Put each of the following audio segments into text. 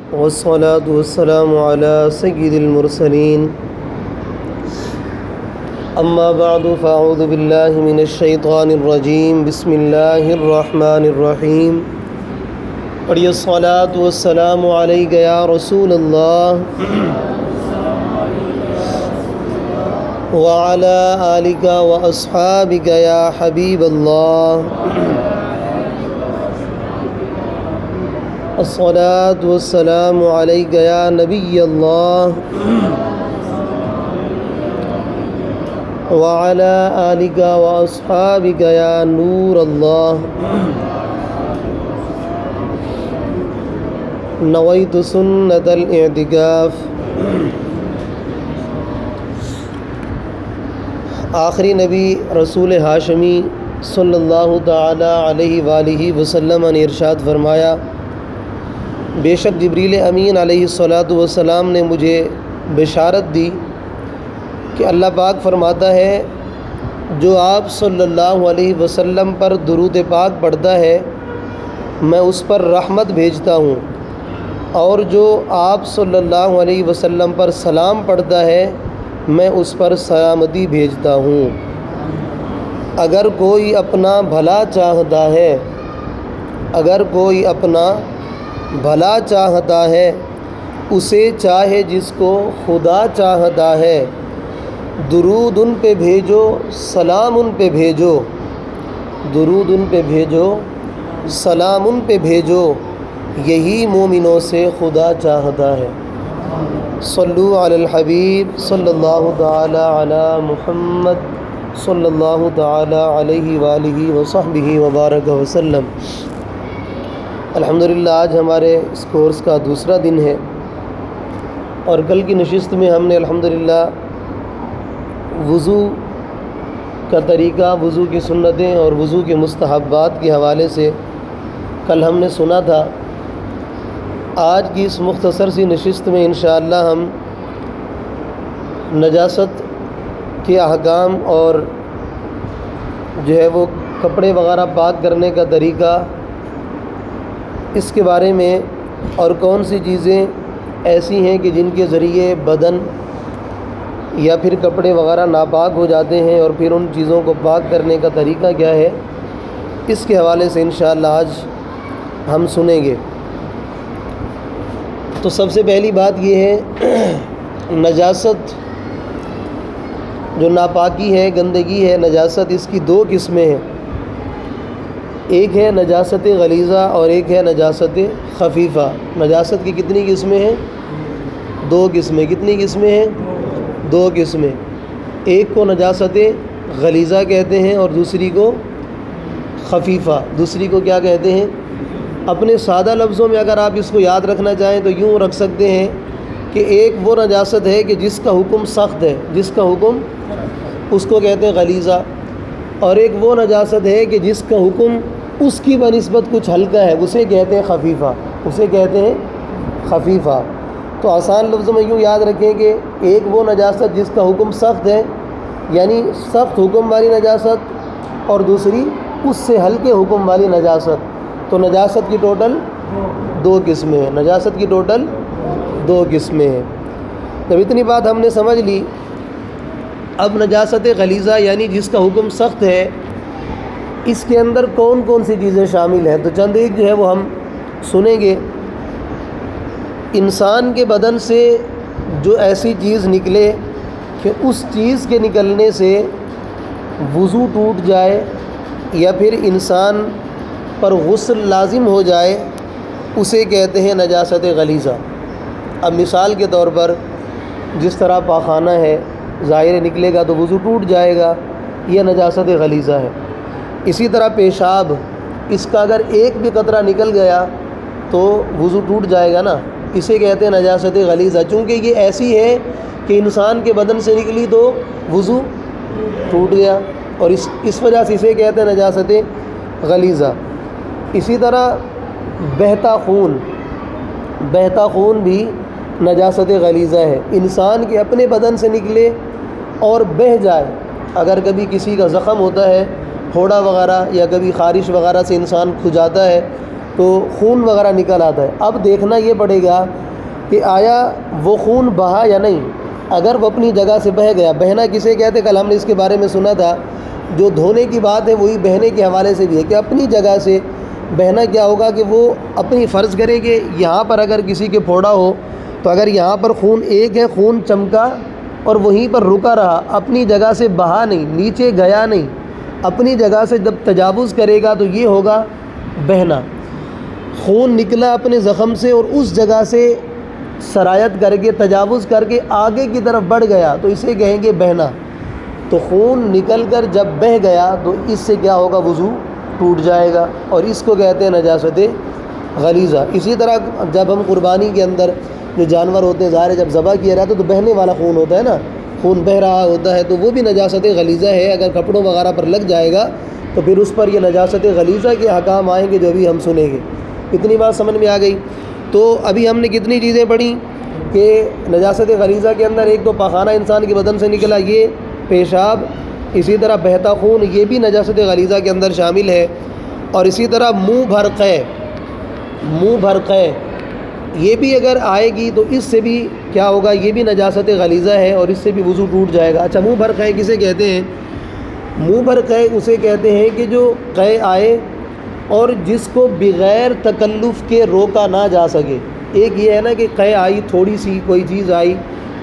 والصلاة والسلام على سيد المرسلين أما بعد فأعوذ بالله من الشيطان الرجيم بسم الله الرحمن الرحيم پڑھیے الصلاة والسلام علیک یا رسول اللہ وعلى آلك وأصحابك يا حبيب الله الصلاة والسلام عليك يا نبي الله وعلى آلك وأصحابك يا نور الله نويت سنة الاعتكاف۔ آخری نبی رسول ہاشمی صلی اللہ تعالی علیہ وآلہ وسلم نے ارشاد فرمایا، بے شک جبریل امین علیہ الصلاۃ والسلام نے مجھے بشارت دی کہ اللہ پاک فرماتا ہے جو آپ صلی اللہ علیہ وسلم پر درود پاک پڑھتا ہے میں اس پر رحمت بھیجتا ہوں، اور جو آپ صلی اللہ علیہ وسلم پر سلام پڑھتا ہے میں اس پر سلامتی بھیجتا ہوں۔ اگر کوئی اپنا بھلا چاہتا ہے، اگر کوئی اپنا بھلا چاہتا ہے اسے چاہے جس کو خدا چاہتا ہے، درود ان پہ بھیجو سلام ان پہ بھیجو، درود ان پہ بھیجو سلام ان پہ بھیجو، یہی مومنوں سے خدا چاہتا ہے۔ صلو علی الحبیب صلی اللہ تعالی علی محمد صلی اللہ تعالی علیہ وآلہ وصحبہ وبارک وسلم۔ الحمدللہ آج ہمارے اس کورس کا دوسرا دن ہے، اور کل کی نشست میں ہم نے الحمدللہ وضو کا طریقہ، وضو کی سنتیں اور وضو کے مستحبات کے حوالے سے کل ہم نے سنا تھا۔ آج کی اس مختصر سی نشست میں انشاءاللہ ہم نجاست کے احکام اور جو ہے وہ کپڑے وغیرہ پاک کرنے کا طریقہ، اس کے بارے میں، اور کون سی چیزیں ایسی ہیں کہ جن کے ذریعے بدن یا پھر کپڑے وغیرہ ناپاک ہو جاتے ہیں، اور پھر ان چیزوں کو پاک کرنے کا طریقہ کیا ہے، اس کے حوالے سے انشاءاللہ آج ہم سنیں گے۔ تو سب سے پہلی بات یہ ہے، نجاست جو ناپاکی ہے، گندگی ہے، نجاست، اس کی دو قسمیں ہیں، ایک ہے نجاست غلیظہ اور ایک ہے نجاست خفیفہ۔ نجاست کی کتنی قسمیں ہیں؟ دو قسمیں۔ کتنی قسمیں ہیں؟ دو قسمیں۔ ایک کو نجاست غلیظہ کہتے ہیں اور دوسری کو خفیفہ۔ دوسری کو کیا کہتے ہیں؟ اپنے سادہ لفظوں میں اگر آپ اس کو یاد رکھنا چاہیں تو یوں رکھ سکتے ہیں کہ ایک وہ نجاست ہے کہ جس کا حکم سخت ہے، جس کا حکم، اس کو کہتے ہیں غلیظہ، اور ایک وہ نجاست ہے کہ جس کا حکم اس کی بنسبت کچھ ہلکا ہے، اسے کہتے ہیں خفیفہ، اسے کہتے ہیں خفیفہ۔ تو آسان لفظوں میں یوں یاد رکھیں کہ ایک وہ نجاست جس کا حکم سخت ہے، یعنی سخت حکم والی نجاست، اور دوسری اس سے ہلکے حکم والی نجاست۔ تو نجاست کی ٹوٹل دو قسمیں ہیں، نجاست کی ٹوٹل دو قسمیں ہیں۔ جب اتنی بات ہم نے سمجھ لی، اب نجاست غلیظہ یعنی جس کا حکم سخت ہے، اس کے اندر کون کون سی چیزیں شامل ہیں، تو چند ایک جو ہے وہ ہم سنیں گے۔ انسان کے بدن سے جو ایسی چیز نکلے کہ اس چیز کے نکلنے سے وضو ٹوٹ جائے یا پھر انسان پر غسل لازم ہو جائے، اسے کہتے ہیں نجاست غلیظہ۔ اب مثال کے طور پر جس طرح پاخانہ ہے، ظاہر نکلے گا تو وضو ٹوٹ جائے گا، یہ نجاست غلیظہ ہے۔ اسی طرح پیشاب، اس کا اگر ایک بھی قطرہ نکل گیا تو وضو ٹوٹ جائے گا نا، اسے کہتے ہیں نجاست غلیظہ، چونکہ یہ ایسی ہے کہ انسان کے بدن سے نکلی تو وضو ٹوٹ گیا، اور اس وجہ سے اسے کہتے ہیں نجاست غلیظہ۔ اسی طرح بہتا خون، بہتا خون بھی نجاست غلیظہ ہے، انسان کے اپنے بدن سے نکلے اور بہہ جائے، اگر کبھی کسی کا زخم ہوتا ہے پھوڑا وغیرہ یا کبھی خارش وغیرہ سے انسان کھجاتا ہے تو خون وغیرہ نکل آتا ہے. اب دیکھنا یہ پڑے گا کہ آیا وہ خون بہا یا نہیں. اگر وہ اپنی جگہ سے بہہ گیا، بہنا کسے کہتے کل ہم نے اس کے بارے میں سنا تھا، جو دھونے کی بات ہے وہی بہنے کے حوالے سے بھی ہے کہ اپنی جگہ سے بہنا کیا ہوگا کہ وہ اپنی فرض کرے کہ یہاں پر اگر کسی کے پھوڑا ہو تو اگر یہاں پر خون ایک ہے، خون چمکا اور وہیں پر رکا رہا، اپنی جگہ سے بہا نہیں، نیچے گیا نہیں، اپنی جگہ سے جب تجاوز کرے گا تو یہ ہوگا بہنا. خون نکلا اپنے زخم سے اور اس جگہ سے سرایت کر کے تجاوز کر کے آگے کی طرف بڑھ گیا تو اسے کہیں گے بہنا. تو خون نکل کر جب بہہ گیا تو اس سے کیا ہوگا؟ وضو ٹوٹ جائے گا، اور اس کو کہتے ہیں نجاست غلیظہ. اسی طرح جب ہم قربانی کے اندر جو جانور ہوتے ہیں، ظاہر ہے جب ذبح کیا جاتا ہے تو بہنے والا خون ہوتا ہے نا، خون بہہ رہا ہوتا ہے، تو وہ بھی نجاست غلیظہ ہے. اگر کپڑوں وغیرہ پر لگ جائے گا تو پھر اس پر یہ نجاست غلیظہ کے احکام آئیں گے جو ابھی ہم سنیں گے. اتنی بات سمجھ میں آ گئی. تو ابھی ہم نے کتنی چیزیں پڑھی کہ نجاست غلیظہ کے اندر ایک تو پاخانہ انسان کے بدن سے نکلا، یہ پیشاب، اسی طرح بہتا خون، یہ بھی نجاست غلیظہ کے اندر شامل ہے. اور اسی طرح منہ بھر قے یہ بھی اگر آئے گی تو اس سے بھی کیا ہوگا؟ یہ بھی نجاست غلیظہ ہے اور اس سے بھی وضو ٹوٹ جائے گا. اچھا، منہ بھر قے کسے کہتے ہیں؟ منہ بھر قے اسے کہتے ہیں کہ جو قے آئے اور جس کو بغیر تکلف کے روکا نہ جا سکے. ایک یہ ہے نا کہ قے آئی، تھوڑی سی کوئی چیز آئی،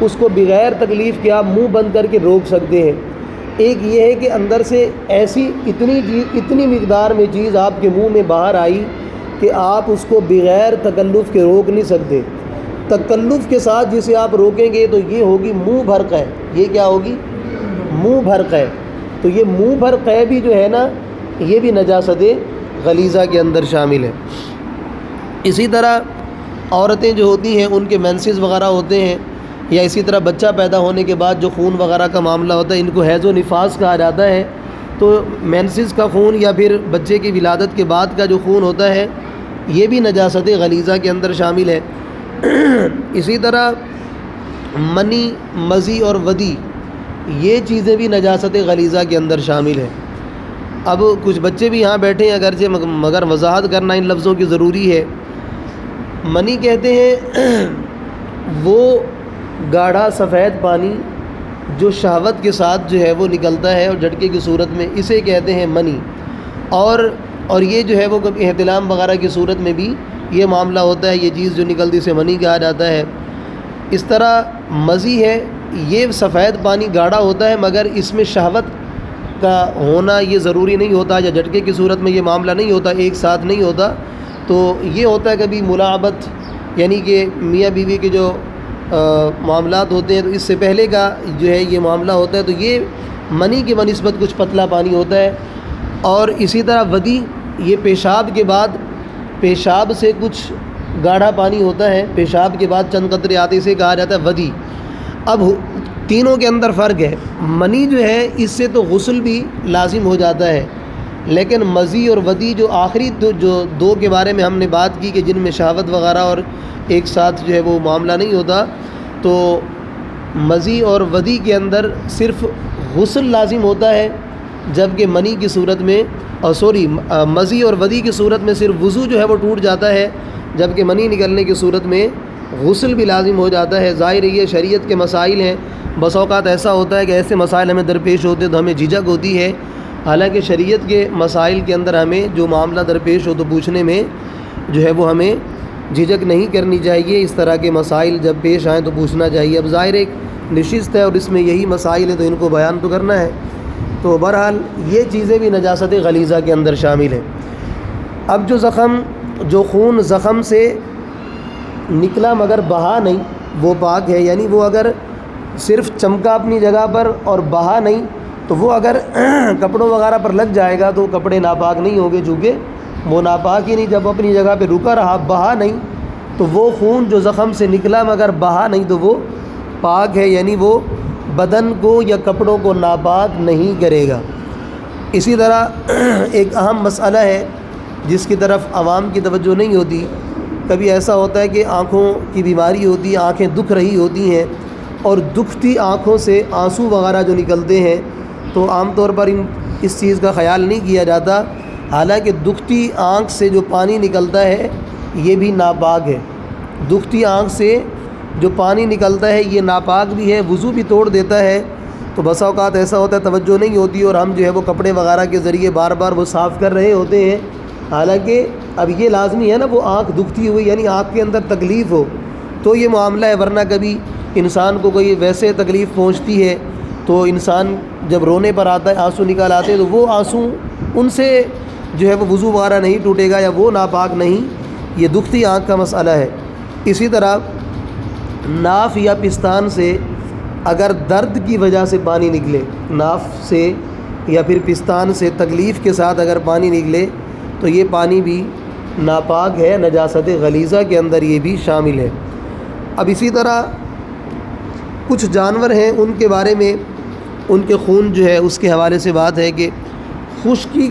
اس کو بغیر تکلیف کے آپ منہ بند کر کے روک سکتے ہیں. ایک یہ ہے کہ اندر سے ایسی اتنی مقدار میں چیز آپ کے منہ میں باہر آئی کہ آپ اس کو بغیر تکلف کے روک نہیں سکتے. تکلف کے ساتھ جسے آپ روکیں گے تو یہ ہوگی منہ بھر قے. یہ کیا ہوگی؟ منہ بھر قے. تو یہ منہ بھر قے بھی جو ہے نا، یہ بھی نجاست غلیظہ کے اندر شامل ہے. اسی طرح عورتیں جو ہوتی ہیں ان کے مینسز وغیرہ ہوتے ہیں، یا اسی طرح بچہ پیدا ہونے کے بعد جو خون وغیرہ کا معاملہ ہوتا ہے، ان کو حیض و نفاس کہا جاتا ہے. تو مینسز کا خون یا پھر بچے کی ولادت کے بعد کا جو خون ہوتا ہے یہ بھی نجاست غلیظہ کے اندر شامل ہے. اسی طرح منی، مزی اور ودی، یہ چیزیں بھی نجاست غلیظہ کے اندر شامل ہیں. اب کچھ بچے بھی یہاں بیٹھے ہیں اگرچہ، مگر وضاحت کرنا ان لفظوں کی ضروری ہے. منی کہتے ہیں وہ گاڑھا سفید پانی جو شہوت کے ساتھ جو ہے وہ نکلتا ہے اور جھٹکے کی صورت میں، اسے کہتے ہیں منی. اور یہ جو ہے وہ احتلام وغیرہ کی صورت میں بھی یہ معاملہ ہوتا ہے، یہ چیز جو نکلتی سے منی کہا جاتا ہے. اس طرح مزی ہے، یہ سفید پانی گاڑھا ہوتا ہے مگر اس میں شہوت کا ہونا یہ ضروری نہیں ہوتا، یا جھٹکے کی صورت میں یہ معاملہ نہیں ہوتا، ایک ساتھ نہیں ہوتا. تو یہ ہوتا ہے کبھی ملاعبت، یعنی کہ میاں بیوی کے جو معاملات ہوتے ہیں تو اس سے پہلے کا جو ہے یہ معاملہ ہوتا ہے، تو یہ منی کی بنسبت کچھ پتلا پانی ہوتا ہے. اور اسی طرح ودی، یہ پیشاب کے بعد، پیشاب سے کچھ گاڑھا پانی ہوتا ہے، پیشاب کے بعد چند قطرے آتے، اسے کہا جاتا ہے ودی. اب تینوں کے اندر فرق ہے. منی جو ہے اس سے تو غسل بھی لازم ہو جاتا ہے، لیکن مزی اور ودی جو آخری جو دو کے بارے میں ہم نے بات کی کہ جن میں شہوت وغیرہ اور ایک ساتھ جو ہے وہ معاملہ نہیں ہوتا، تو مزی اور ودی کے اندر صرف غسل لازم ہوتا ہے، جبکہ منی کی صورت میں مزی اور ودی کی صورت میں صرف وضو جو ہے وہ ٹوٹ جاتا ہے، جبکہ منی نکلنے کی صورت میں غسل بھی لازم ہو جاتا ہے. ظاہر یہ شریعت کے مسائل ہیں، بس اوقات ایسا ہوتا ہے کہ ایسے مسائل ہمیں درپیش ہوتے ہیں تو ہمیں جھجک ہوتی ہے، حالانکہ شریعت کے مسائل کے اندر ہمیں جو معاملہ درپیش ہو تو پوچھنے میں جو ہے وہ ہمیں جھجک نہیں کرنی چاہیے. اس طرح کے مسائل جب پیش آئیں تو پوچھنا چاہیے. اب ظاہر ایک نشست ہے اور اس میں یہی مسائل ہیں تو ان کو بیان تو کرنا ہے. تو بہرحال یہ چیزیں بھی نجاست غلیظہ کے اندر شامل ہیں. اب جو خون زخم سے نکلا مگر بہا نہیں وہ پاک ہے، یعنی وہ اگر صرف چمکا اپنی جگہ پر اور بہا نہیں تو وہ اگر کپڑوں وغیرہ پر لگ جائے گا تو کپڑے ناپاک نہیں ہوں گے، چونکہ وہ ناپاک ہی نہیں. جب اپنی جگہ پہ رکا رہا، بہا نہیں، تو وہ خون جو زخم سے نکلا مگر بہا نہیں تو وہ پاک ہے، یعنی وہ بدن کو یا کپڑوں کو ناپاک نہیں کرے گا. اسی طرح ایک اہم مسئلہ ہے جس کی طرف عوام کی توجہ نہیں ہوتی. کبھی ایسا ہوتا ہے کہ آنکھوں کی بیماری ہوتی ہے، آنکھیں دکھ رہی ہوتی ہیں اور دکھتی آنکھوں سے آنسو وغیرہ جو نکلتے ہیں تو عام طور پر اس چیز کا خیال نہیں کیا جاتا. حالانکہ دکھتی آنکھ سے جو پانی نکلتا ہے یہ بھی ناپاک ہے، دکھتی آنکھ سے جو پانی نکلتا ہے یہ ناپاک بھی ہے، وضو بھی توڑ دیتا ہے۔ تو بسا اوقات ایسا ہوتا ہے توجہ نہیں ہوتی اور ہم جو ہے وہ کپڑے وغیرہ کے ذریعے بار بار وہ صاف کر رہے ہوتے ہیں، حالانکہ اب یہ لازمی ہے نا وہ آنکھ دکھتی ہوئی یعنی آنکھ کے اندر تکلیف ہو تو یہ معاملہ ہے، ورنہ کبھی انسان کو کوئی ویسے تکلیف پہنچتی ہے تو انسان جب رونے پر آتا ہے آنسو نکال آتے ہیں تو وہ آنسو ان سے جو ہے وہ وضو وغیرہ نہیں ٹوٹے گا یا وہ ناپاک نہیں، یہ دکھتی آنکھ کا مسئلہ ہے۔ اسی طرح ناف یا پستان سے اگر درد کی وجہ سے پانی نکلے، ناف سے یا پھر پستان سے تکلیف کے ساتھ اگر پانی نکلے تو یہ پانی بھی ناپاک ہے، نجاست غلیظہ کے اندر یہ بھی شامل ہے۔ اب اسی طرح کچھ جانور ہیں ان کے بارے میں ان کے خون جو ہے اس کے حوالے سے بات ہے کہ خشکی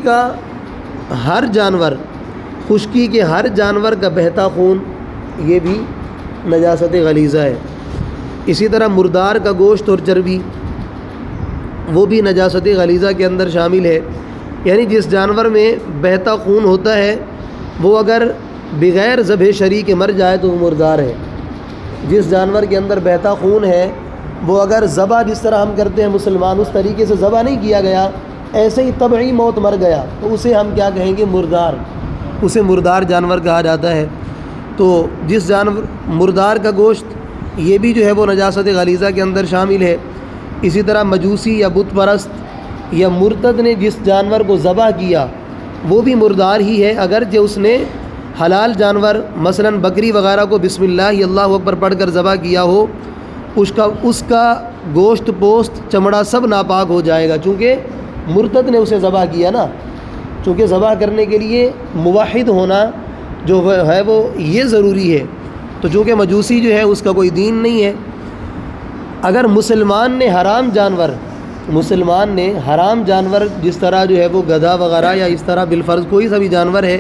کے ہر جانور کا بہتا خون یہ بھی نجاست غلیظہ ہے۔ اسی طرح مردار کا گوشت اور چربی وہ بھی نجاست غلیظہ کے اندر شامل ہے، یعنی جس جانور میں بہتا خون ہوتا ہے وہ اگر بغیر ذبح شرعی کے مر جائے تو وہ مردار ہے۔ جس جانور کے اندر بہتا خون ہے وہ اگر ذبح جس طرح ہم کرتے ہیں مسلمان اس طریقے سے ذبح نہیں کیا گیا، ایسے ہی طبعی موت مر گیا تو اسے ہم کیا کہیں گے؟ مردار، اسے مردار جانور کہا جاتا ہے۔ تو جس جانور مردار کا گوشت یہ بھی جو ہے وہ نجاست غلیظہ کے اندر شامل ہے۔ اسی طرح مجوسی یا بت پرست یا مرتد نے جس جانور کو ذبح کیا وہ بھی مردار ہی ہے، اگرچہ اس نے حلال جانور مثلا بکری وغیرہ کو بسم اللہ اللہ اکبر پڑھ کر ذبح کیا ہو، اس کا گوشت پوست چمڑا سب ناپاک ہو جائے گا، چونکہ مرتد نے اسے ذبح کیا نا، چونکہ ذبح کرنے کے لیے موحد ہونا جو ہے وہ یہ ضروری ہے، تو چونکہ مجوسی جو ہے اس کا کوئی دین نہیں ہے۔ اگر مسلمان نے حرام جانور جس طرح جو ہے وہ گدھا وغیرہ یا اس طرح بالفرض کوئی سا بھی جانور ہے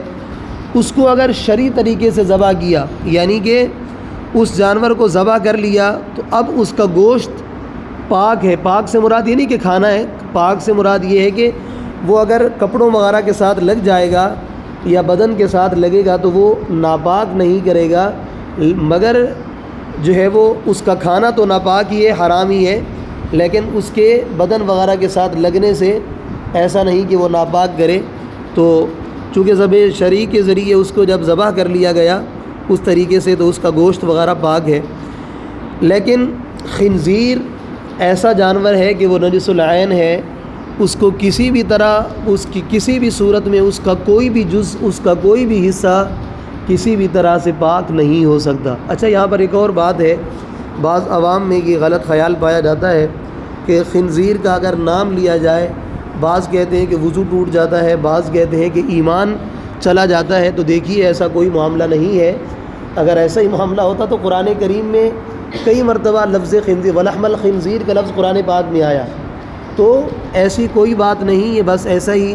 اس کو اگر شرعی طریقے سے ذبح کیا، یعنی کہ اس جانور کو ذبح کر لیا تو اب اس کا گوشت پاک ہے، پاک سے مراد یہ نہیں کہ کھانا ہے، پاک سے مراد یہ ہے کہ وہ اگر کپڑوں وغیرہ کے ساتھ لگ جائے گا یا بدن کے ساتھ لگے گا تو وہ ناپاک نہیں کرے گا، مگر جو ہے وہ اس کا کھانا تو ناپاک ہی ہے، حرام ہی ہے، لیکن اس کے بدن وغیرہ کے ساتھ لگنے سے ایسا نہیں کہ وہ ناپاک کرے۔ تو چونکہ ذبح شرعی کے ذریعے اس کو جب ذبح کر لیا گیا اس طریقے سے تو اس کا گوشت وغیرہ پاک ہے۔ لیکن خنزیر ایسا جانور ہے کہ وہ نجس العین ہے، اس کو کسی بھی طرح اس کی کسی بھی صورت میں اس کا کوئی بھی جز، اس کا کوئی بھی حصہ کسی بھی طرح سے پاک نہیں ہو سکتا۔ اچھا یہاں پر ایک اور بات ہے، بعض عوام میں یہ غلط خیال پایا جاتا ہے کہ خنزیر کا اگر نام لیا جائے، بعض کہتے ہیں کہ وضو ٹوٹ جاتا ہے، بعض کہتے ہیں کہ ایمان چلا جاتا ہے، تو دیکھیے ایسا کوئی معاملہ نہیں ہے۔ اگر ایسا ہی معاملہ ہوتا تو قرآن کریم میں کئی مرتبہ لفظ خنزیر ولحم الخنزیر کا لفظ قرآن پاک میں آیا، تو ایسی کوئی بات نہیں ہے، بس ایسا ہی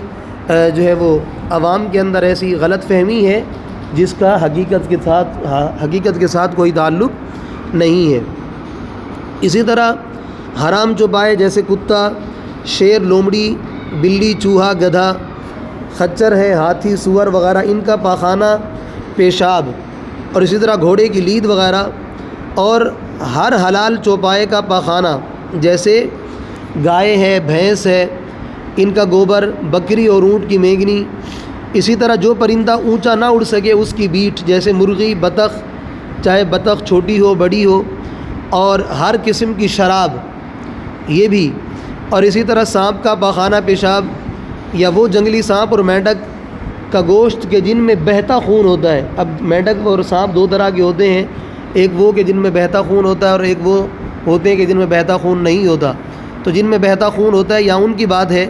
جو ہے وہ عوام کے اندر ایسی غلط فہمی ہے جس کا حقیقت کے ساتھ کوئی تعلق نہیں ہے۔ اسی طرح حرام چوپائے جیسے کتا، شیر، لومڑی، بلی، چوہا، گدھا، خچر ہے، ہاتھی، سور وغیرہ، ان کا پاخانہ، پیشاب، اور اسی طرح گھوڑے کی لید وغیرہ، اور ہر حلال چوپائے کا پاخانہ جیسے گائے ہے، بھینس ہے، ان کا گوبر، بکری اور اونٹ کی مینگنی، اسی طرح جو پرندہ اونچا نہ اڑ سکے اس کی بیٹ جیسے مرغی، بطخ، چاہے بطخ چھوٹی ہو بڑی ہو، اور ہر قسم کی شراب یہ بھی، اور اسی طرح سانپ کا پاخانہ پیشاب یا وہ جنگلی سانپ اور مینڈک کا گوشت کہ جن میں بہتا خون ہوتا ہے۔ اب مینڈک اور سانپ دو طرح کے ہوتے ہیں، ایک وہ کہ جن میں بہتا خون ہوتا ہے اور ایک وہ ہوتے ہیں کہ جن میں بہتا خون نہیں ہوتا۔ تو جن میں بہتا خون ہوتا ہے یا ان کی بات ہے،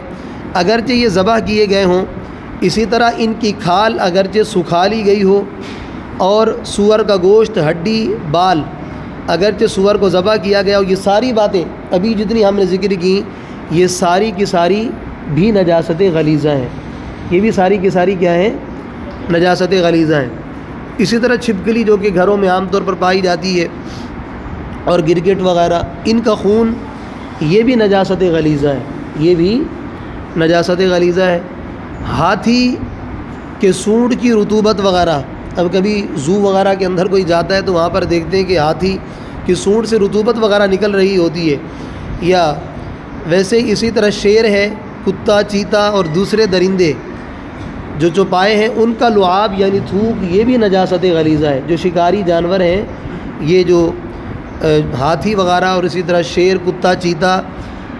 اگرچہ یہ ذبح کیے گئے ہوں، اسی طرح ان کی کھال اگرچہ سکھا لی گئی ہو، اور سور کا گوشت، ہڈی، بال اگرچہ سور کو ذبح کیا گیا ہو، یہ ساری باتیں ابھی جتنی ہم نے ذکر کی یہ ساری کی ساری بھی نجاست غلیظہ ہیں، یہ بھی ساری کی ساری کیا ہیں؟ نجاست غلیظہ ہیں۔ اسی طرح چھپکلی جو کہ گھروں میں عام طور پر پائی جاتی ہے، اور گرگٹ وغیرہ، ان کا خون یہ بھی نجاست غلیظہ ہے، یہ بھی نجاست غلیظہ ہے۔ ہاتھی کہ سونڈ کی رطوبت وغیرہ، اب کبھی زو وغیرہ کے اندر کوئی جاتا ہے تو وہاں پر دیکھتے ہیں کہ ہاتھی کی سونڈ سے رطوبت وغیرہ نکل رہی ہوتی ہے، یا ویسے اسی طرح شیر ہے، کتا، چیتا اور دوسرے درندے جو چوپائے ہیں، ان کا لعاب یعنی تھوک یہ بھی نجاست غلیظہ ہے۔ جو شکاری جانور ہیں، یہ جو ہاتھی وغیرہ اور اسی طرح شیر، کتا، چیتا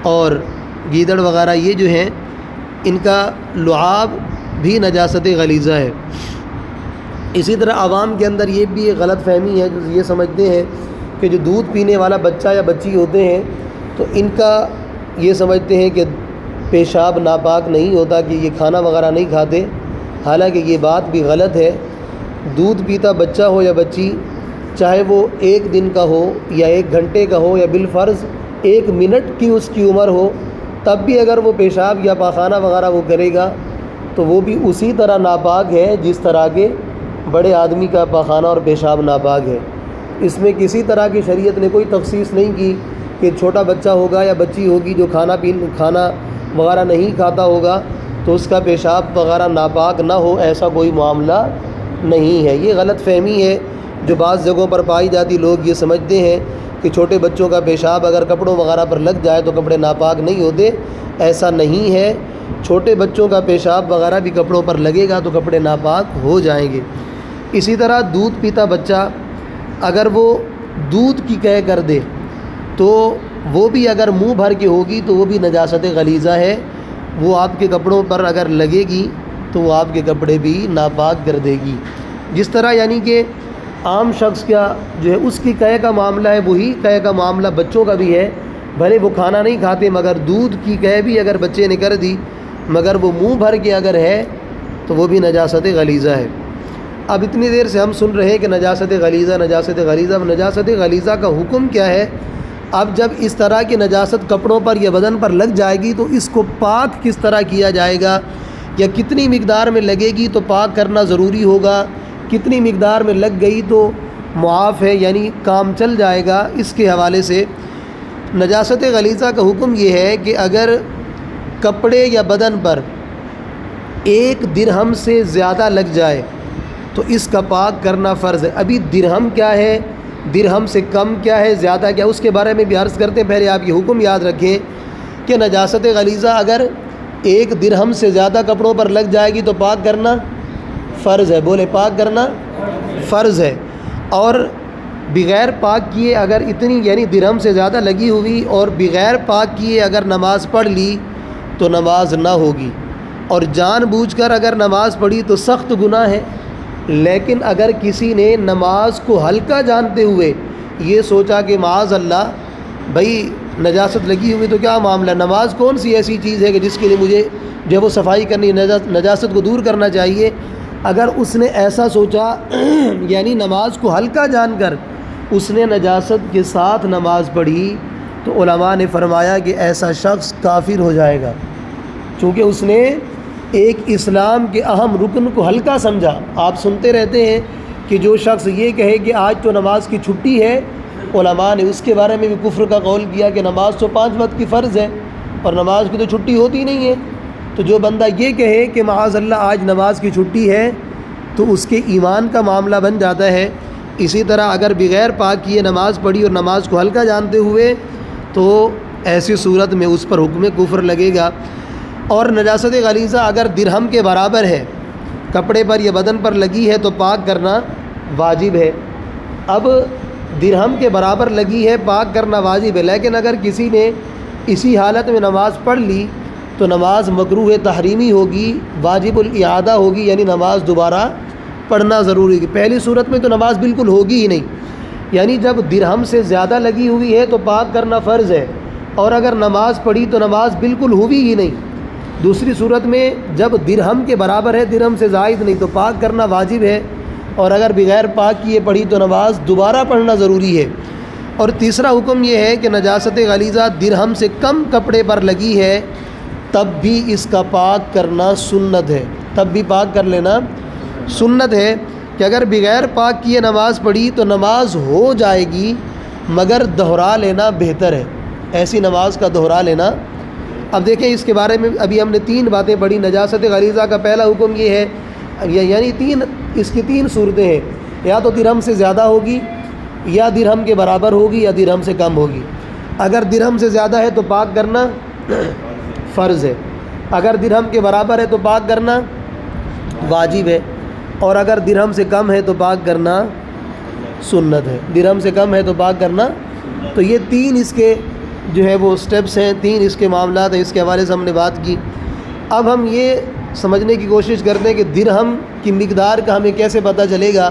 اور گیدڑ وغیرہ، یہ جو ہیں ان کا لعاب بھی نجاست غلیظہ ہے۔ اسی طرح عوام کے اندر یہ بھی ایک غلط فہمی ہے، جو یہ سمجھتے ہیں کہ جو دودھ پینے والا بچہ یا بچی ہوتے ہیں تو ان کا یہ سمجھتے ہیں کہ پیشاب ناپاک نہیں ہوتا، کہ یہ کھانا وغیرہ نہیں کھاتے، حالانکہ یہ بات بھی غلط ہے۔ دودھ پیتا بچہ ہو یا بچی، چاہے وہ 1 دن کا ہو یا 1 گھنٹے کا ہو یا بالفرض 1 منٹ کی اس کی عمر ہو، تب بھی اگر وہ پیشاب یا پاخانہ وغیرہ وہ کرے گا تو وہ بھی اسی طرح ناپاک ہے جس طرح کے بڑے آدمی کا پاخانہ اور پیشاب ناپاک ہے۔ اس میں کسی طرح کی شریعت نے کوئی تخصیص نہیں کی کہ چھوٹا بچہ ہوگا یا بچی ہوگی جو کھانا وغیرہ نہیں کھاتا ہوگا تو اس کا پیشاب وغیرہ ناپاک نہ ہو، ایسا کوئی معاملہ نہیں ہے۔ یہ غلط فہمی ہے جو بعض جگہوں پر پائی جاتی۔ لوگ یہ سمجھتے ہیں کہ چھوٹے بچوں کا پیشاب اگر کپڑوں وغیرہ پر لگ جائے تو کپڑے ناپاک نہیں ہوتے، ایسا نہیں ہے۔ چھوٹے بچوں کا پیشاب وغیرہ بھی کپڑوں پر لگے گا تو کپڑے ناپاک ہو جائیں گے۔ اسی طرح دودھ پیتا بچہ اگر وہ دودھ کی قے کر دے تو وہ بھی اگر منہ بھر کے ہوگی تو وہ بھی نجاست غلیظہ ہے، وہ آپ کے کپڑوں پر اگر لگے گی تو وہ آپ کے کپڑے بھی ناپاک کر دے گی۔ جس طرح یعنی کہ عام شخص کا جو ہے اس کی قے کا معاملہ ہے، وہی قے کا معاملہ بچوں کا بھی ہے۔ بھلے وہ کھانا نہیں کھاتے مگر دودھ کی قے بھی اگر بچے نے کر دی مگر وہ منہ بھر کے اگر ہے تو وہ بھی نجاست غلیظہ ہے۔ اب اتنی دیر سے ہم سن رہے ہیں کہ نجاست غلیظہ، نجاست غلیظہ۔ اب نجاست غلیظہ کا حکم کیا ہے؟ اب جب اس طرح کی نجاست کپڑوں پر یا بدن پر لگ جائے گی تو اس کو پاک کس طرح کیا جائے گا، یا کتنی مقدار میں لگے گی تو پاک کرنا ضروری ہوگا، کتنی مقدار میں لگ گئی تو معاف ہے یعنی کام چل جائے گا۔ اس کے حوالے سے نجاست غلیظہ کا حکم یہ ہے کہ اگر کپڑے یا بدن پر 1 درہم سے زیادہ لگ جائے تو اس کا پاک کرنا فرض ہے۔ ابھی درہم کیا ہے، درہم سے کم کیا ہے، زیادہ کیا، اس کے بارے میں بھی عرض کرتے ہیں۔ پہلے آپ یہ حکم یاد رکھیں کہ نجاست غلیظہ اگر 1 درہم سے زیادہ کپڑوں پر لگ جائے گی تو پاک کرنا فرض ہے۔ بولے پاک کرنا فرض ہے۔ اور بغیر پاک کیے اگر اتنی یعنی درہم سے زیادہ لگی ہوئی اور بغیر پاک کیے اگر نماز پڑھ لی تو نماز نہ ہوگی، اور جان بوجھ کر اگر نماز پڑھی تو سخت گناہ ہے۔ لیکن اگر کسی نے نماز کو ہلکا جانتے ہوئے یہ سوچا کہ معاذ اللہ بھائی نجاست لگی ہوئی تو کیا معاملہ، نماز کون سی ایسی چیز ہے کہ جس کے لیے مجھے جو وہ صفائی کرنی، نجاست کو دور کرنا چاہیے، اگر اس نے ایسا سوچا یعنی نماز کو ہلکا جان کر اس نے نجاست کے ساتھ نماز پڑھی تو علماء نے فرمایا کہ ایسا شخص کافر ہو جائے گا، چونکہ اس نے ایک اسلام کے اہم رکن کو ہلکا سمجھا۔ آپ سنتے رہتے ہیں کہ جو شخص یہ کہے کہ آج تو نماز کی چھٹی ہے، علماء نے اس کے بارے میں بھی کفر کا قول کیا کہ نماز تو 5 وقت کی فرض ہے اور نماز کی تو چھٹی ہوتی نہیں ہے۔ تو جو بندہ یہ کہے کہ معاذ اللہ آج نماز کی چھٹی ہے تو اس کے ایمان کا معاملہ بن جاتا ہے۔ اسی طرح اگر بغیر پاک کیے نماز پڑھی اور نماز کو ہلکا جانتے ہوئے تو ایسی صورت میں اس پر حکم کفر لگے گا۔ اور نجاست غلیظہ اگر درہم کے برابر ہے، کپڑے پر یا بدن پر لگی ہے تو پاک کرنا واجب ہے۔ اب درہم کے برابر لگی ہے، پاک کرنا واجب ہے، لیکن اگر کسی نے اسی حالت میں نماز پڑھ لی تو نماز مکروہ تحریمی ہوگی، واجب الاعادہ ہوگی، یعنی نماز دوبارہ پڑھنا ضروری ہے۔ پہلی صورت میں تو نماز بالکل ہوگی ہی نہیں، یعنی جب درہم سے زیادہ لگی ہوئی ہے تو پاک کرنا فرض ہے، اور اگر نماز پڑھی تو نماز بالکل ہوئی ہی نہیں۔ دوسری صورت میں جب درہم کے برابر ہے، درہم سے زائد نہیں، تو پاک کرنا واجب ہے، اور اگر بغیر پاک کیے پڑھی تو نماز دوبارہ پڑھنا ضروری ہے۔ اور تیسرا حکم یہ ہے کہ نجاست غلیظہ درہم سے کم کپڑے پر لگی ہے تب بھی اس کا پاک کرنا سنت ہے، تب بھی پاک کر لینا سنت ہے، کہ اگر بغیر پاک کیے نماز پڑھی تو نماز ہو جائے گی مگر دہرا لینا بہتر ہے، ایسی نماز کا دہرا لینا۔ اب دیکھیں اس کے بارے میں ابھی ہم نے 3 باتیں پڑھی۔ نجاست غلیظہ کا پہلا حکم یہ ہے یعنی اس کی تین صورتیں ہیں، یا تو درہم سے زیادہ ہوگی، یا درہم کے برابر ہوگی، یا درہم سے کم ہوگی۔ اگر درہم سے زیادہ ہے تو پاک کرنا فرض ہے، اگر درہم کے برابر ہے تو پاک کرنا واجب ہے، اور اگر درہم سے کم ہے تو پاک کرنا سنت ہے۔ درہم سے کم ہے تو پاک کرنا، تو یہ تین اس کے جو ہے وہ سٹیپس ہیں، تین اس کے معاملات ہیں، اس کے حوالے سے ہم نے بات کی۔ اب ہم یہ سمجھنے کی کوشش کرتے ہیں کہ درہم کی مقدار کا ہمیں کیسے پتہ چلے گا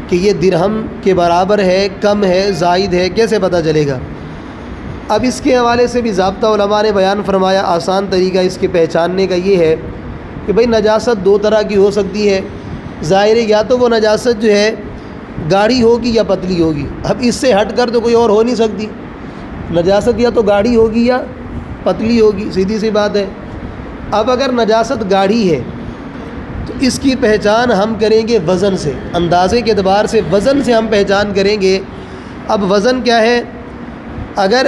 کہ یہ درہم کے برابر ہے، کم ہے، زائد ہے، کیسے پتہ چلے گا؟ اب اس کے حوالے سے بھی ضابطہ علماء نے بیان فرمایا، آسان طریقہ اس کے پہچاننے کا یہ ہے کہ بھئی نجاست دو طرح کی ہو سکتی ہے۔ ظاہر ہے یا تو وہ نجاست جو ہے گاڑھی ہوگی یا پتلی ہوگی، اب اس سے ہٹ کر تو کوئی اور ہو نہیں سکتی، نجاست یا تو گاڑھی ہوگی یا پتلی ہوگی، سیدھی سی بات ہے۔ اب اگر نجاست گاڑھی ہے تو اس کی پہچان ہم کریں گے وزن سے، اندازے کے اعتبار سے وزن سے ہم پہچان کریں گے۔ اب وزن کیا ہے؟ اگر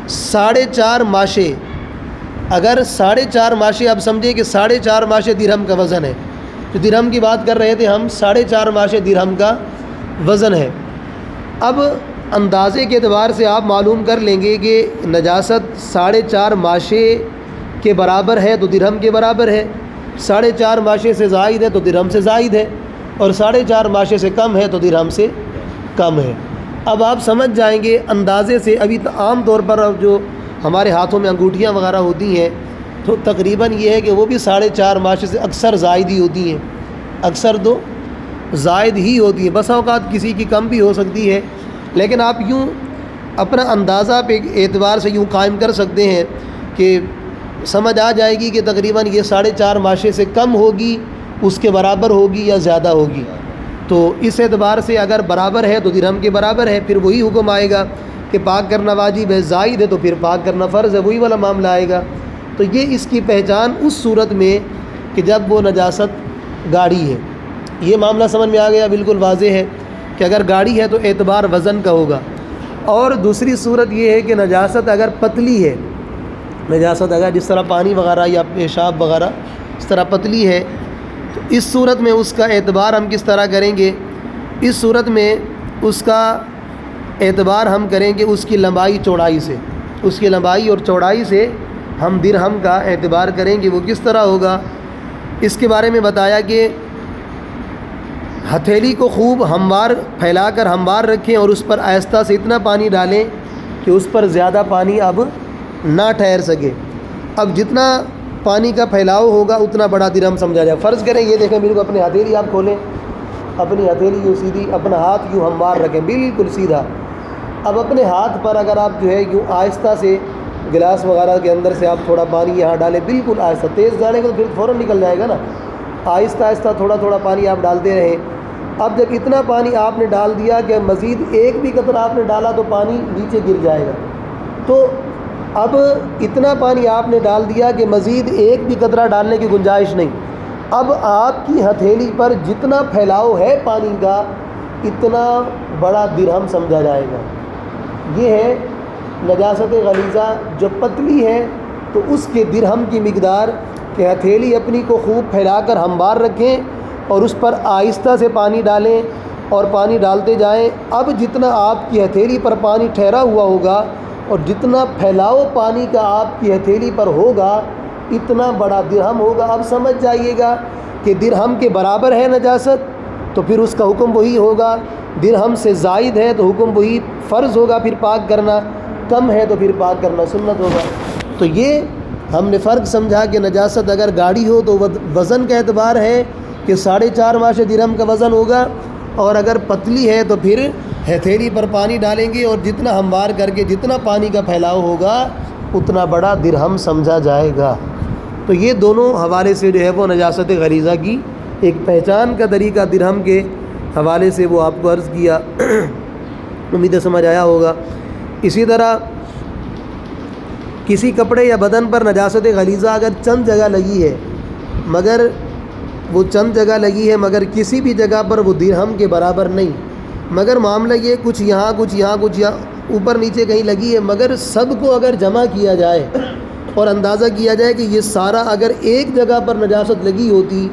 4.5 ماشے، اگر 4.5 ماشے، اب سمجھیں کہ 4.5 ماشے درہم کا وزن ہے، تو درہم کی بات کر رہے تھے ہم، 4.5 ماشے درہم کا وزن ہے۔ اب اندازے کے اعتبار سے آپ معلوم کر لیں گے کہ نجاست 4.5 ماشے کے برابر ہے تو درہم کے برابر ہے، 4.5 ماشے سے زائد ہے تو درہم سے زائد ہے، اور 4.5 ماشے سے کم ہے تو درہم سے کم ہے۔ اب آپ سمجھ جائیں گے اندازے سے۔ ابھی عام طور پر جو ہمارے ہاتھوں میں انگوٹھیاں وغیرہ ہوتی ہیں تو تقریباً یہ ہے کہ وہ بھی 4.5 ماشے سے اکثر زائد ہی ہوتی ہیں، اکثر تو زائد ہی ہوتی ہیں، بس اوقات کسی کی کم بھی ہو سکتی ہے، لیکن آپ یوں اپنا اندازہ پہ اعتبار سے یوں قائم کر سکتے ہیں کہ سمجھ آ جائے گی کہ تقریباً یہ 4.5 ماشے سے کم ہوگی، اس کے برابر ہوگی یا زیادہ ہوگی۔ تو اس اعتبار سے اگر برابر ہے تو درہم کے برابر ہے، پھر وہی حکم آئے گا کہ پاک کرنا واجب ہے، زائد ہے تو پھر پاک کرنا فرض ہے، وہی والا معاملہ آئے گا۔ تو یہ اس کی پہچان اس صورت میں کہ جب وہ نجاست گاڑھی ہے۔ یہ معاملہ سمجھ میں آ گیا، بالکل واضح ہے کہ اگر گاڑھی ہے تو اعتبار وزن کا ہوگا۔ اور دوسری صورت یہ ہے کہ نجاست اگر پتلی ہے، نجاست اگر جس طرح پانی وغیرہ یا پیشاب وغیرہ اس طرح پتلی ہے، تو اس صورت میں اس کا اعتبار ہم کس طرح کریں گے؟ اس صورت میں اس کا اعتبار ہم کریں گے اس کی لمبائی چوڑائی سے، اس کی لمبائی اور چوڑائی سے ہم درہم کا اعتبار کریں گے۔ وہ کس طرح ہوگا؟ اس کے بارے میں بتایا کہ ہتھیلی کو خوب ہموار پھیلا کر ہموار رکھیں اور اس پر آہستہ سے اتنا پانی ڈالیں کہ اس پر زیادہ پانی اب نہ ٹھہر سکے۔ اب جتنا پانی کا پھیلاؤ ہوگا اتنا بڑا درہم سمجھا جائے۔ فرض کریں یہ دیکھیں، بالکل اپنی ہتھیلی آپ کھولیں، اپنی ہتھیلی یوں سیدھی، اپنا ہاتھ یوں ہموار رکھیں بالکل سیدھا۔ اب اپنے ہاتھ پر اگر آپ جو ہے یوں آہستہ سے گلاس وغیرہ کے اندر سے آپ تھوڑا پانی یہاں ڈالیں، بالکل آہستہ، تیز ڈالیں گے تو پھر فوراً نکل جائے گا نا، آہستہ آہستہ تھوڑا تھوڑا پانی آپ ڈالتے رہیں۔ اب جب اتنا پانی آپ نے ڈال دیا کہ مزید ایک بھی قطرہ آپ نے ڈالا تو پانی نیچے گر جائے گا، تو اب اتنا پانی آپ نے ڈال دیا کہ مزید ایک بھی قطرہ ڈالنے کی گنجائش نہیں۔ اب آپ کی ہتھیلی پر جتنا پھیلاؤ ہے پانی کا اتنا بڑا درہم سمجھا جائے گا۔ یہ ہے نجاست غلیظہ۔ جو پتلی ہے تو اس کے درہم کی مقدار کہ ہتھیلی اپنی کو خوب پھیلا کر ہموار رکھیں اور اس پر آہستہ سے پانی ڈالیں اور پانی ڈالتے جائیں۔ اب جتنا آپ کی ہتھیلی پر پانی ٹھہرا ہوا ہوگا اور جتنا پھیلاؤ پانی کا آپ کی ہتھیلی پر ہوگا اتنا بڑا درہم ہوگا۔ اب سمجھ جائیے گا کہ درہم کے برابر ہے نجاست تو پھر اس کا حکم وہی ہوگا، درہم سے زائد ہے تو حکم وہی فرض ہوگا پھر پاک کرنا، کم ہے تو پھر پاک کرنا سنت ہوگا۔ تو یہ ہم نے فرق سمجھا کہ نجاست اگر گاڑھی ہو تو وزن کا اعتبار ہے کہ 4.5 ماشے درہم کا وزن ہوگا، اور اگر پتلی ہے تو پھر ہتھیلی پر پانی ڈالیں گے اور جتنا ہموار کر کے جتنا پانی کا پھیلاؤ ہوگا اتنا بڑا درہم سمجھا جائے گا۔ تو یہ دونوں حوالے سے جو ہے وہ نجاست غلیظہ کی ایک پہچان کا طریقہ درہم کے حوالے سے وہ آپ کو عرض کیا، امید سمجھ آیا ہوگا۔ اسی طرح کسی کپڑے یا بدن پر نجاست غلیظہ اگر چند جگہ لگی ہے، مگر وہ چند جگہ لگی ہے مگر کسی بھی جگہ پر وہ درہم کے برابر نہیں، مگر معاملہ یہ کچھ یہاں کچھ یہاں کچھ یہاں اوپر نیچے کہیں لگی ہے، مگر سب کو اگر جمع کیا جائے اور اندازہ کیا جائے کہ یہ سارا اگر ایک جگہ پر نجاست لگی ہوتی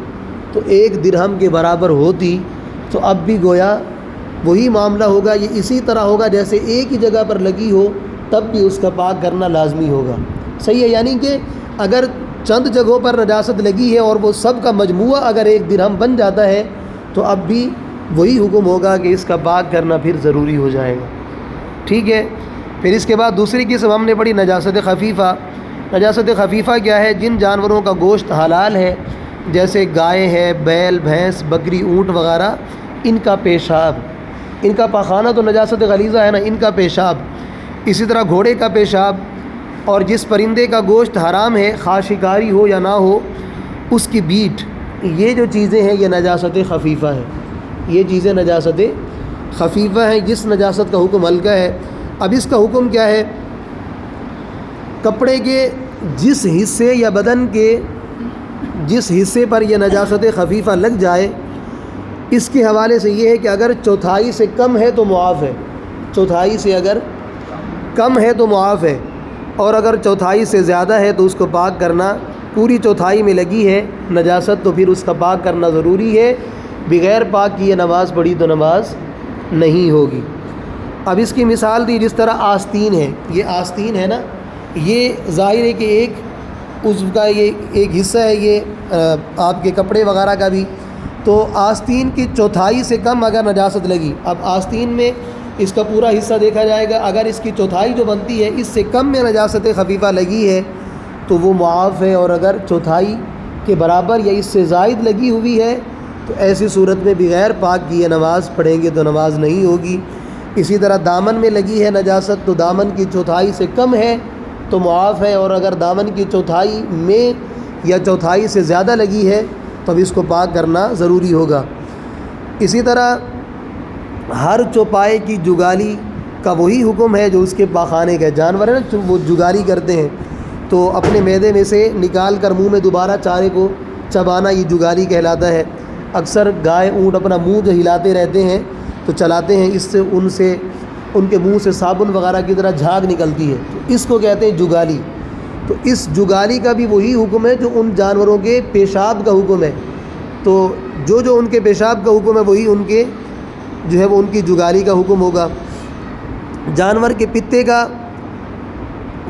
تو 1 درہم کے برابر ہوتی تو اب بھی گویا وہی معاملہ ہوگا، یہ اسی طرح ہوگا جیسے ایک ہی جگہ پر لگی ہو تب بھی اس کا پاک کرنا لازمی ہوگا۔ صحیح ہے، یعنی کہ اگر چند جگہوں پر نجاست لگی ہے اور وہ سب کا مجموعہ اگر 1 درہم بن جاتا ہے تو اب بھی وہی حکم ہوگا کہ اس کا پاک کرنا پھر ضروری ہو جائے گا۔ ٹھیک ہے، پھر اس کے بعد دوسری قسم ہم نے پڑھی نجاست خفیفہ۔ نجاست خفیفہ کیا ہے؟ جن جانوروں کا گوشت حلال ہے جیسے گائے ہے، بیل، بھینس، بکری، اونٹ وغیرہ، ان کا پیشاب، ان کا پاخانہ تو نجاست غلیظہ ہے نا، ان کا پیشاب، اسی طرح گھوڑے کا پیشاب، اور جس پرندے کا گوشت حرام ہے خواہ شکاری ہو یا نہ ہو اس کی بیٹ، یہ جو چیزیں ہیں یہ نجاست خفیفہ ہے، یہ چیزیں نجاست خفیفہ ہیں، جس نجاست کا حکم ہلکا ہے۔ اب اس کا حکم کیا ہے؟ کپڑے کے جس حصے یا بدن کے جس حصے پر یہ نجاست خفیفہ لگ جائے، اس کے حوالے سے یہ ہے کہ اگر چوتھائی سے کم ہے تو معاف ہے، چوتھائی سے اگر کم ہے تو معاف ہے، اور اگر چوتھائی سے زیادہ ہے تو اس کو پاک کرنا، پوری چوتھائی میں لگی ہے نجاست تو پھر اس کا پاک کرنا ضروری ہے، بغیر پاک کیے نماز پڑھی تو نماز نہیں ہوگی۔ اب اس کی مثال دی، جس طرح آستین ہے، یہ آستین ہے نا، یہ ظاہر ہے کہ ایک عضو کا یہ ایک حصہ ہے، یہ آپ کے کپڑے وغیرہ کا بھی، تو آستین کی چوتھائی سے کم اگر نجاست لگی، اب آستین میں اس کا پورا حصہ دیکھا جائے گا، اگر اس کی چوتھائی جو بنتی ہے اس سے کم میں نجاست خفیفہ لگی ہے تو وہ معاف ہے، اور اگر چوتھائی کے برابر یا اس سے زائد لگی ہوئی ہے تو ایسی صورت میں بغیر پاک کیے نماز پڑھیں گے تو نماز نہیں ہوگی۔ اسی طرح دامن میں لگی ہے نجاست تو دامن کی چوتھائی سے کم ہے تو معاف ہے، اور اگر دامن کی چوتھائی میں یا چوتھائی سے زیادہ لگی ہے تو اب اس کو پاک کرنا ضروری ہوگا۔ اسی طرح ہر چوپائے کی جگالی کا وہی حکم ہے جو اس کے پاخانے کا، جانور ہے نا وہ جگالی کرتے ہیں تو اپنے معدے میں سے نکال کر منہ میں دوبارہ چارے کو چبانا، یہ جگالی کہلاتا ہے۔ اکثر گائے اونٹ اپنا منہ جو ہلاتے رہتے ہیں تو چلاتے ہیں، اس سے ان کے منہ سے صابن وغیرہ کی طرح جھاگ نکلتی ہے، تو اس کو کہتے ہیں جگالی۔ تو اس جگالی کا بھی وہی حکم ہے جو ان جانوروں کے پیشاب کا حکم ہے، تو جو ان کے پیشاب کا حکم ہے وہی ان کے جو ہے وہ ان کی جگالی کا حکم ہوگا۔ جانور کے پتے کا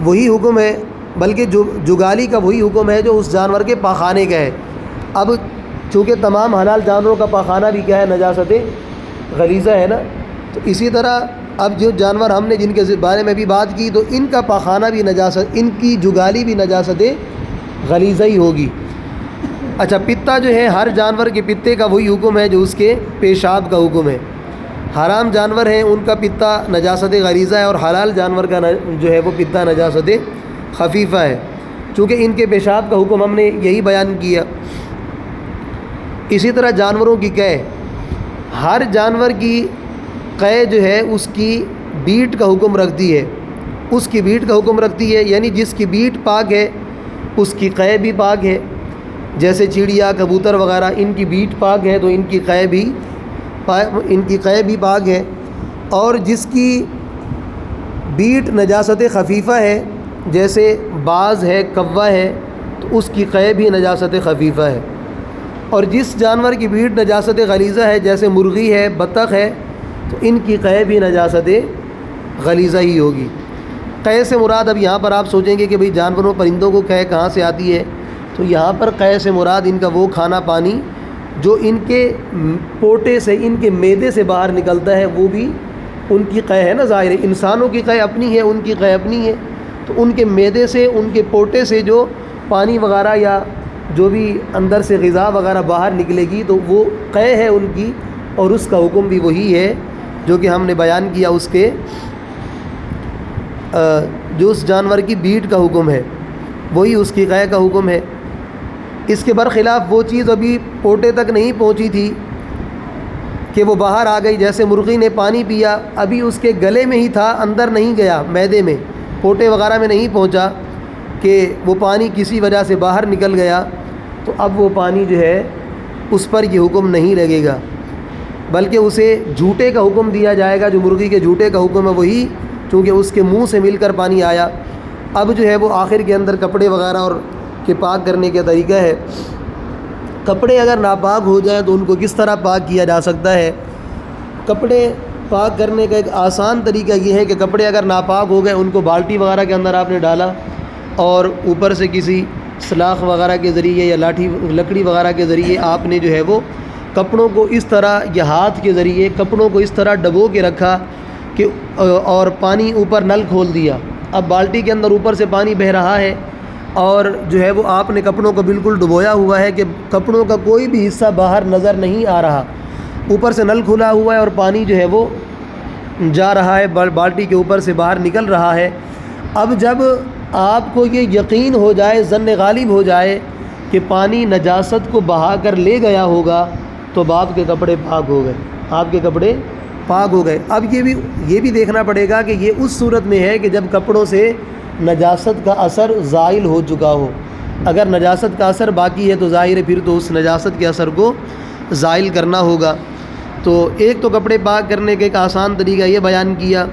وہی حکم ہے، بلکہ جگالی کا وہی حکم ہے جو اس جانور کے پاخانے کا ہے۔ اب چونکہ تمام حلال جانوروں کا پاخانہ بھی کیا ہے؟ نجاست غلیظہ ہے نا، تو اسی طرح اب جو جانور ہم نے جن کے بارے میں بھی بات کی تو ان کا پاخانہ بھی نجاست، ان کی جگالی بھی نجاست غلیظہ ہی ہوگی۔ اچھا، پتا جو ہے ہر جانور کے پتے کا وہی حکم ہے جو اس کے پیشاب کا حکم ہے۔ حرام جانور ہیں ان کا پتا نجاست غلیظہ ہے، اور حلال جانور کا جو ہے وہ پتا نجاست خفیفہ ہے، چونکہ ان کے پیشاب کا حکم ہم نے یہی بیان کیا۔ اسی طرح جانوروں کی قے، ہر جانور کی قے جو ہے اس کی بیٹ کا حکم رکھتی ہے، اس کی بیٹ کا حکم رکھتی ہے، یعنی جس کی بیٹ پاک ہے اس کی قے بھی پاک ہے، جیسے چڑیا، کبوتر وغیرہ ان کی بیٹ پاک ہے تو ان کی قے بھی پاک ہے، اور جس کی بیٹ نجاست خفیفہ ہے جیسے باز ہے، کوا ہے، تو اس کی قے بھی نجاست خفیفہ ہے، اور جس جانور کی بیٹ نجاست غلیظہ ہے جیسے مرغی ہے، بطخ ہے، تو ان کی قے بھی نجاست غلیظہ ہی ہوگی۔ قے سے مراد اب یہاں پر آپ سوچیں گے کہ بھئی جانوروں پرندوں کو قے کہاں سے آتی ہے، تو یہاں پر قے سے مراد ان کا وہ کھانا پانی جو ان کے پوٹے سے، ان کے معدے سے باہر نکلتا ہے، وہ بھی ان کی قے ہے نا، ظاہر ہے انسانوں کی قے اپنی ہے، ان کی قے اپنی ہے، تو ان کے معدے سے، ان کے پوٹے سے جو پانی وغیرہ یا جو بھی اندر سے غذا وغیرہ باہر نکلے گی تو وہ قے ہے ان کی، اور اس کا حکم بھی وہی ہے جو کہ ہم نے بیان کیا، اس کے جو اس جانور کی بیٹ کا حکم ہے وہی اس کی قے کا حکم ہے۔ اس کے برخلاف وہ چیز ابھی پوٹے تک نہیں پہنچی تھی کہ وہ باہر آ گئی، جیسے مرغی نے پانی پیا، ابھی اس کے گلے میں ہی تھا، اندر نہیں گیا، معدے میں، پوٹے وغیرہ میں نہیں پہنچا کہ وہ پانی کسی وجہ سے باہر نکل گیا، تو اب وہ پانی جو ہے اس پر یہ حکم نہیں لگے گا، بلکہ اسے جھوٹے کا حکم دیا جائے گا، جو مرغی کے جھوٹے کا حکم ہے وہی، چونکہ اس کے منہ سے مل کر پانی آیا۔ اب جو ہے وہ آخر کے اندر کپڑے وغیرہ اور کے پاک کرنے کا طریقہ ہے۔ کپڑے اگر ناپاک ہو جائیں تو ان کو کس طرح پاک کیا جا سکتا ہے؟ کپڑے پاک کرنے کا ایک آسان طریقہ یہ ہے کہ کپڑے اگر ناپاک ہو گئے ان کو بالٹی وغیرہ کے اندر آپ نے ڈالا اور اوپر سے کسی سلاخ وغیرہ کے ذریعے یا لکڑی وغیرہ کے ذریعے آپ نے جو ہے وہ کپڑوں کو اس طرح یا ہاتھ کے ذریعے کپڑوں کو اس طرح ڈبو کے رکھا کہ اور پانی اوپر نل کھول دیا. اب بالٹی کے اندر اوپر سے پانی بہہ رہا ہے اور جو ہے وہ آپ نے کپڑوں کو بالکل ڈبویا ہوا ہے کہ کپڑوں کا کوئی بھی حصہ باہر نظر نہیں آ رہا. اوپر سے نل کھلا ہوا ہے اور پانی جو ہے وہ جا رہا ہے, بالٹی کے اوپر سے باہر نکل رہا ہے. اب جب آپ کو یہ یقین ہو جائے, ظن غالب ہو جائے کہ پانی نجاست کو بہا کر لے گیا ہوگا تو آپ کے کپڑے پاک ہو گئے, آپ کے کپڑے پاک ہو گئے. اب یہ بھی دیکھنا پڑے گا کہ یہ اس صورت میں ہے کہ جب کپڑوں سے نجاست کا اثر زائل ہو چکا ہو. اگر نجاست کا اثر باقی ہے تو ظاہر ہے پھر تو اس نجاست کے اثر کو زائل کرنا ہوگا. تو ایک تو کپڑے پاک کرنے کا ایک آسان طریقہ یہ بیان کیا,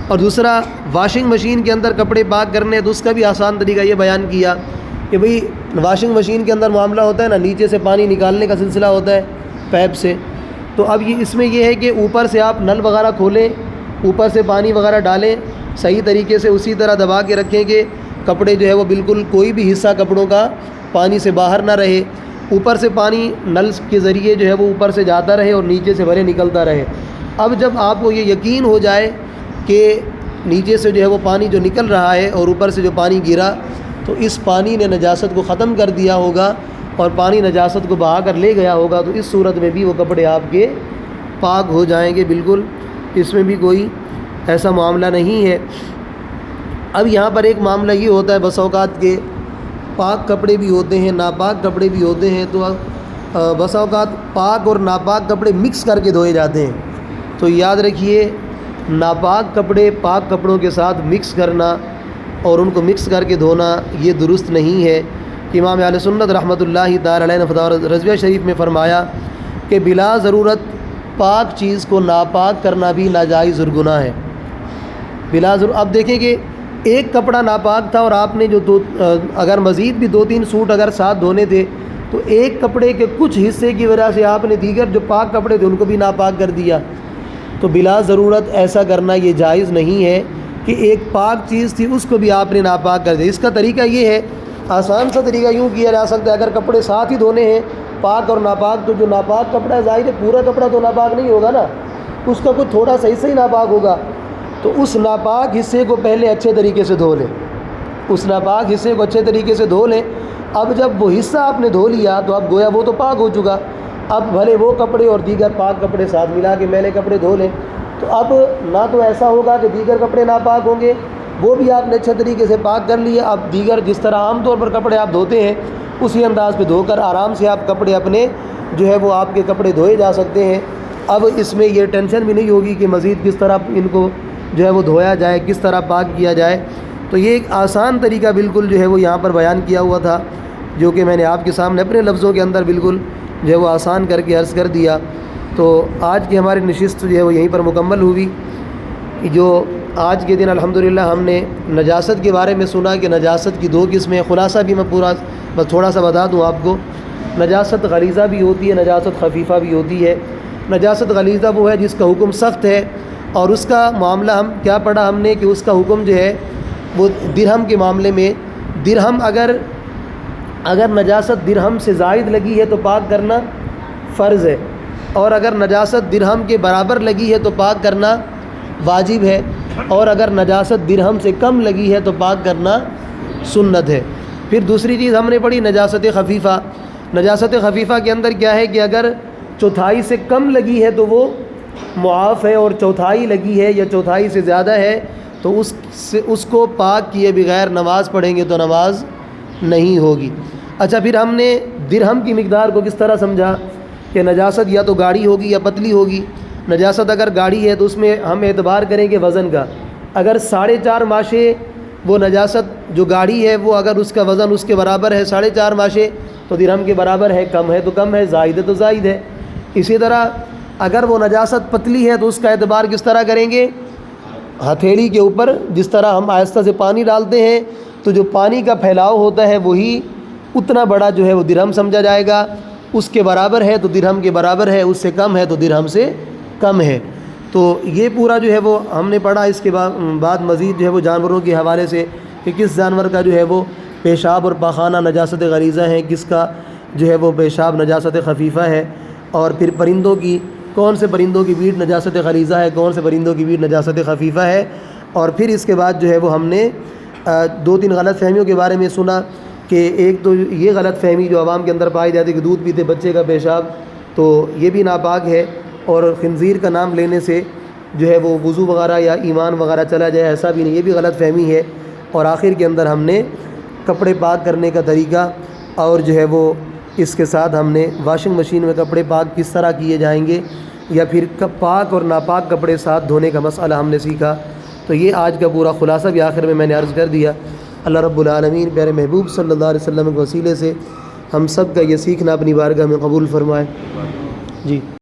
اور دوسرا واشنگ مشین کے اندر کپڑے پاک کرنے تو اس کا بھی آسان طریقہ یہ بیان کیا کہ بھئی واشنگ مشین کے اندر معاملہ ہوتا ہے نا, نیچے سے پانی نکالنے کا سلسلہ ہوتا ہے پیپ سے. تو اب اس میں یہ ہے کہ اوپر سے آپ نل وغیرہ کھولیں, اوپر سے پانی وغیرہ ڈالیں, صحیح طریقے سے اسی طرح دبا کے رکھیں کہ کپڑے جو ہے وہ بالکل کوئی بھی حصہ کپڑوں کا پانی سے باہر نہ رہے. اوپر سے پانی نل کے ذریعے جو ہے وہ اوپر سے جاتا رہے اور نیچے سے بھرے نکلتا رہے. اب جب آپ کو یہ یقین ہو جائے کہ نیچے سے جو ہے وہ پانی جو نکل رہا ہے اور اوپر سے جو پانی گرا تو اس پانی نے نجاست کو ختم کر دیا ہوگا اور پانی نجاست کو بہا کر لے گیا ہوگا, تو اس صورت میں بھی وہ کپڑے آپ کے پاک ہو جائیں گے بالکل. اس میں بھی کوئی ایسا معاملہ نہیں ہے. اب یہاں پر ایک معاملہ یہ ہوتا ہے بس اوقات کے پاک کپڑے بھی ہوتے ہیں, ناپاک کپڑے بھی ہوتے ہیں, تو بس اوقات پاک اور ناپاک کپڑے مکس کر کے دھوئے جاتے ہیں. تو یاد رکھیے ناپاک کپڑے پاک کپڑوں کے ساتھ مکس کرنا اور ان کو مکس کر کے دھونا یہ درست نہیں ہے. امام اہل سنت رحمۃ اللہ تعالی علیہ نے فتاوی رضویہ شریف میں فرمایا کہ بلا ضرورت پاک چیز کو ناپاک کرنا بھی ناجائز اور گناہ ہے. بلا ضرورت اب دیکھیں کہ ایک کپڑا ناپاک تھا اور آپ نے جو اگر مزید بھی 2-3 سوٹ اگر ساتھ دھونے تھے تو ایک کپڑے کے کچھ حصے کی وجہ سے آپ نے دیگر جو پاک کپڑے تھے ان کو بھی ناپاک کر دیا. تو بلا ضرورت ایسا کرنا یہ جائز نہیں ہے کہ ایک پاک چیز تھی اس کو بھی آپ نے ناپاک کر دیا. اس کا طریقہ یہ ہے, آسان سا طریقہ یوں کیا جا سکتا ہے, اگر کپڑے ساتھ ہی دھونے ہیں پاک اور ناپاک, تو جو ناپاک کپڑا ہے ظاہر ہے پورا کپڑا تو ناپاک نہیں ہوگا نا, اس کا کچھ تھوڑا سا حصہ ہی ناپاک ہوگا. تو اس ناپاک حصے کو پہلے اچھے طریقے سے دھو لیں, اس ناپاک حصے کو اچھے طریقے سے دھو لیں. اب جب وہ حصہ آپ نے دھو لیا تو اب گویا وہ تو پاک ہو چکا. اب بھلے وہ کپڑے اور دیگر پاک کپڑے ساتھ ملا کے میلے کپڑے دھو لیں, تو اب نہ تو ایسا ہوگا کہ دیگر کپڑے ناپاک ہوں گے, وہ بھی آپ نے اچھے طریقے سے پاک کر لیا. اب دیگر جس طرح عام طور پر کپڑے آپ دھوتے ہیں اسی انداز پہ دھو کر آرام سے آپ کپڑے اپنے جو ہے وہ آپ کے کپڑے دھوئے جا سکتے ہیں. اب اس میں یہ ٹینشن بھی نہیں ہوگی کہ مزید کس طرح ان کو جو ہے وہ دھویا جائے, کس طرح پاک کیا جائے. تو یہ ایک آسان طریقہ بالکل جو ہے وہ یہاں پر بیان کیا ہوا تھا, جو کہ میں نے آپ کے سامنے اپنے لفظوں کے اندر بالکل جو ہے وہ آسان کر کے عرض کر دیا. تو آج کی ہماری نشست جو ہے وہ یہیں پر مکمل ہوئی. جو آج کے دن الحمدللہ ہم نے نجاست کے بارے میں سنا کہ نجاست کی 2 قسمیں. خلاصہ بھی میں پورا بس تھوڑا سا بتا دوں آپ کو. نجاست غلیظہ بھی ہوتی ہے, نجاست خفیفہ بھی ہوتی ہے. نجاست غلیظہ وہ ہے جس کا حکم سخت ہے, اور اس کا معاملہ ہم کیا پڑھا ہم نے کہ اس کا حکم جو ہے وہ درہم کے معاملے میں, درہم اگر نجاست درہم سے زائد لگی ہے تو پاک کرنا فرض ہے, اور اگر نجاست درہم کے برابر لگی ہے تو پاک کرنا واجب ہے, اور اگر نجاست درہم سے کم لگی ہے تو پاک کرنا سنت ہے. پھر دوسری چیز ہم نے پڑھی نجاست خفیفہ. نجاست خفیفہ کے اندر کیا ہے کہ اگر چوتھائی سے کم لگی ہے تو وہ معاف ہے, اور چوتھائی لگی ہے یا چوتھائی سے زیادہ ہے تو اس کو پاک کیے بغیر نماز پڑھیں گے تو نماز نہیں ہوگی. اچھا, پھر ہم نے درہم کی مقدار کو کس طرح سمجھا کہ نجاست یا تو گاڑھی ہوگی یا پتلی ہوگی. نجاست اگر گاڑھی ہے تو اس میں ہم اعتبار کریں گے وزن کا. اگر 4.5 ماشے وہ نجاست جو گاڑھی ہے وہ اگر اس کا وزن اس کے برابر ہے 4.5 ماشے تو درہم کے برابر ہے, کم ہے تو کم ہے, زائد ہے تو زائد ہے. اسی طرح اگر وہ نجاست پتلی ہے تو اس کا اعتبار کس طرح کریں گے, ہتھیلی کے اوپر جس طرح ہم آہستہ سے پانی ڈالتے ہیں تو جو پانی کا پھیلاؤ ہوتا ہے وہی اتنا بڑا جو ہے وہ درہم سمجھا جائے گا, اس کے برابر ہے تو درہم کے برابر ہے، اس سے کم ہے تو درہم سے کم ہے۔ تو یہ پورا جو ہے وہ ہم نے پڑھا۔ اس کے بعد مزید جو ہے وہ جانوروں کے حوالے سے کہ کس جانور کا جو ہے وہ پیشاب اور پاخانہ نجاست غلیظہ ہیں، کس کا جو ہے وہ پیشاب نجاست خفیفہ ہے، اور پھر پرندوں کی کون سے پرندوں کی بیٹ نجاست غلیظہ ہے، کون سے پرندوں کی بیٹ نجاست خفیفہ ہے۔ اور پھر اس کے بعد جو ہے وہ ہم نے 2-3 غلط فہمیوں کے بارے میں سنا کہ ایک تو یہ غلط فہمی جو عوام کے اندر پائی جاتی ہے کہ دودھ پیتے بچے کا پیشاب تو یہ بھی ناپاک ہے، اور خنزیر کا نام لینے سے جو ہے وہ وضو وغیرہ یا ایمان وغیرہ چلا جائے، ایسا بھی نہیں، یہ بھی غلط فہمی ہے۔ اور آخر کے اندر ہم نے کپڑے پاک کرنے کا طریقہ اور جو ہے وہ اس کے ساتھ ہم نے واشنگ مشین میں کپڑے پاک کس طرح کیے جائیں گے، یا پھر پاک اور ناپاک کپڑے ساتھ دھونے کا مسئلہ ہم نے سیکھا۔ تو یہ آج کا پورا خلاصہ بھی آخر میں نے عرض کر دیا۔ اللہ رب العالمین پیارے محبوب صلی اللہ علیہ وسلم کے وسیلے سے ہم سب کا یہ سیکھنا اپنی بارگاہ میں قبول فرمائے۔ جی